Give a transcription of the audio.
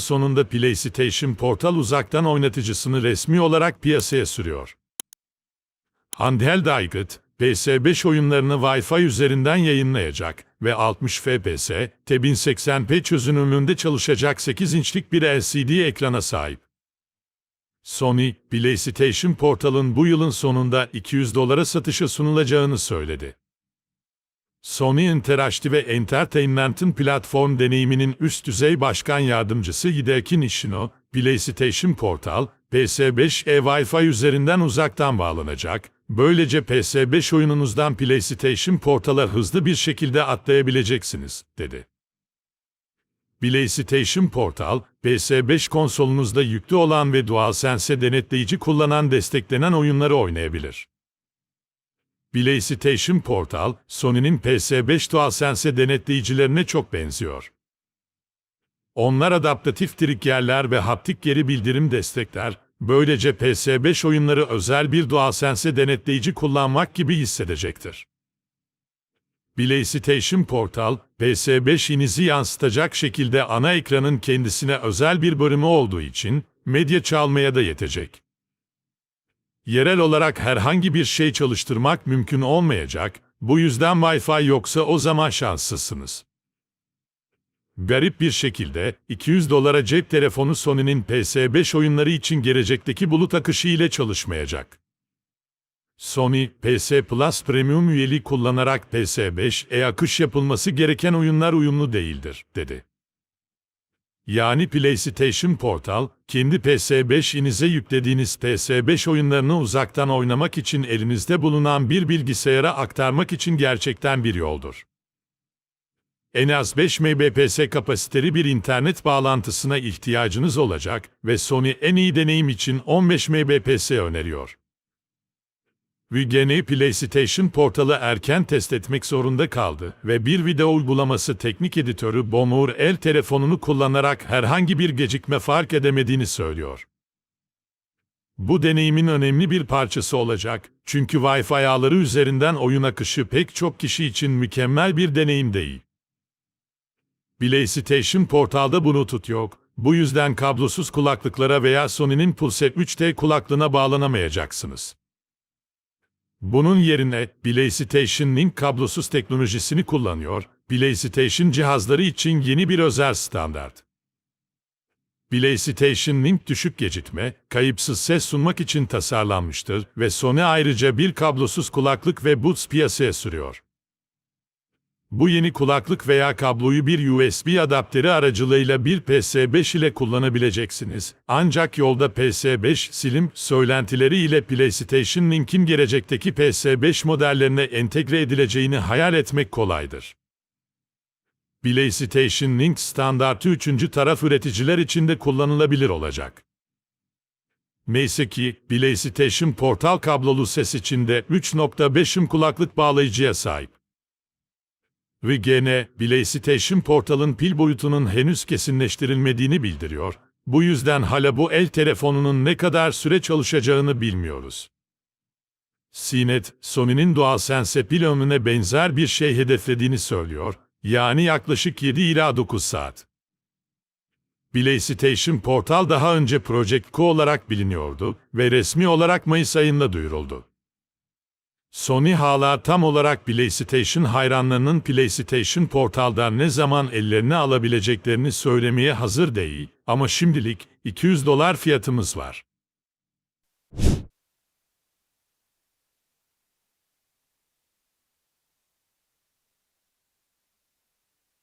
sonunda PlayStation Portal uzaktan oynatıcısını resmi olarak piyasaya sürüyor. Handheld aygıt, PS5 oyunlarını Wi-Fi üzerinden yayınlayacak ve 60 FPS, 1080p çözünürlüğünde çalışacak 8 inçlik bir LCD ekrana sahip. Sony, PlayStation Portal'ın bu yılın sonunda $200 satışa sunulacağını söyledi. Sony Interactive Entertainment'ın platform deneyiminin üst düzey başkan yardımcısı Hideaki Nishino, PlayStation Portal, PS5'e Wi-Fi üzerinden uzaktan bağlanacak, böylece PS5 oyununuzdan PlayStation Portal'a hızlı bir şekilde atlayabileceksiniz, dedi. PlayStation Portal, PS5 konsolunuzda yüklü olan ve DualSense denetleyici kullanan desteklenen oyunları oynayabilir. PlayStation Portal, Sony'nin PS5 DualSense denetleyicilerine çok benziyor. Onlar adaptatif triggerler ve haptik geri bildirim destekler, böylece PS5 oyunları özel bir DualSense denetleyici kullanmak gibi hissedecektir. PlayStation Portal, PS5'inizi yansıtacak şekilde ana ekranın kendisine özel bir bölümü olduğu için, medya çalmaya da yetecek. Yerel olarak herhangi bir şey çalıştırmak mümkün olmayacak, bu yüzden Wi-Fi yoksa o zaman şanslısınız. Garip bir şekilde, $200 cep telefonu Sony'nin PS5 oyunları için gelecekteki bulut akışı ile çalışmayacak. Sony, PS Plus Premium üyeliği kullanarak PS5'e akış yapılması gereken oyunlar uyumlu değildir, dedi. Yani PlayStation Portal, kendi PS5'inize yüklediğiniz PS5 oyunlarını uzaktan oynamak için elinizde bulunan bir bilgisayara aktarmak için gerçekten bir yoldur. En az 5 Mbps kapasiteli bir internet bağlantısına ihtiyacınız olacak ve Sony en iyi deneyim için 15 Mbps öneriyor. VGN PlayStation Portal'ı erken test etmek zorunda kaldı ve bir video uygulaması teknik editörü Bomur el telefonunu kullanarak herhangi bir gecikme fark edemediğini söylüyor. Bu deneyimin önemli bir parçası olacak, çünkü Wi-Fi ağları üzerinden oyun akışı pek çok kişi için mükemmel bir deneyim değil. PlayStation Portal'da Bluetooth yok, bu yüzden kablosuz kulaklıklara veya Sony'nin Pulse 3T kulaklığına bağlanamayacaksınız. Bunun yerine PlayStation Link kablosuz teknolojisini kullanıyor, PlayStation cihazları için yeni bir özel standart. PlayStation Link düşük gecikme, kayıpsız ses sunmak için tasarlanmıştır ve Sony ayrıca bir kablosuz kulaklık ve Buds piyasaya sürüyor. Bu yeni kulaklık veya kabloyu bir USB adaptörü aracılığıyla bir PS5 ile kullanabileceksiniz. Ancak yolda PS5 Slim söylentileri ile PlayStation Link'in gelecekteki PS5 modellerine entegre edileceğini hayal etmek kolaydır. PlayStation Link standartı üçüncü taraf üreticiler için de kullanılabilir olacak. Neyse ki, PlayStation Portal kablolu ses içinde 3.5 kulaklık bağlayıcıya sahip. VGN, PlayStation Portal'ın pil boyutunun henüz kesinleştirilmediğini bildiriyor, bu yüzden hala bu el telefonunun ne kadar süre çalışacağını bilmiyoruz. CNET, Sony'nin DualSense pil ömrüne benzer bir şey hedeflediğini söylüyor, yani yaklaşık 7 ila 9 saat. PlayStation Portal daha önce Project Q olarak biliniyordu ve resmi olarak Mayıs ayında duyuruldu. Sony hala tam olarak PlayStation hayranlarının PlayStation Portal'dan ne zaman ellerine alabileceklerini söylemeye hazır değil, ama şimdilik $200 fiyatımız var.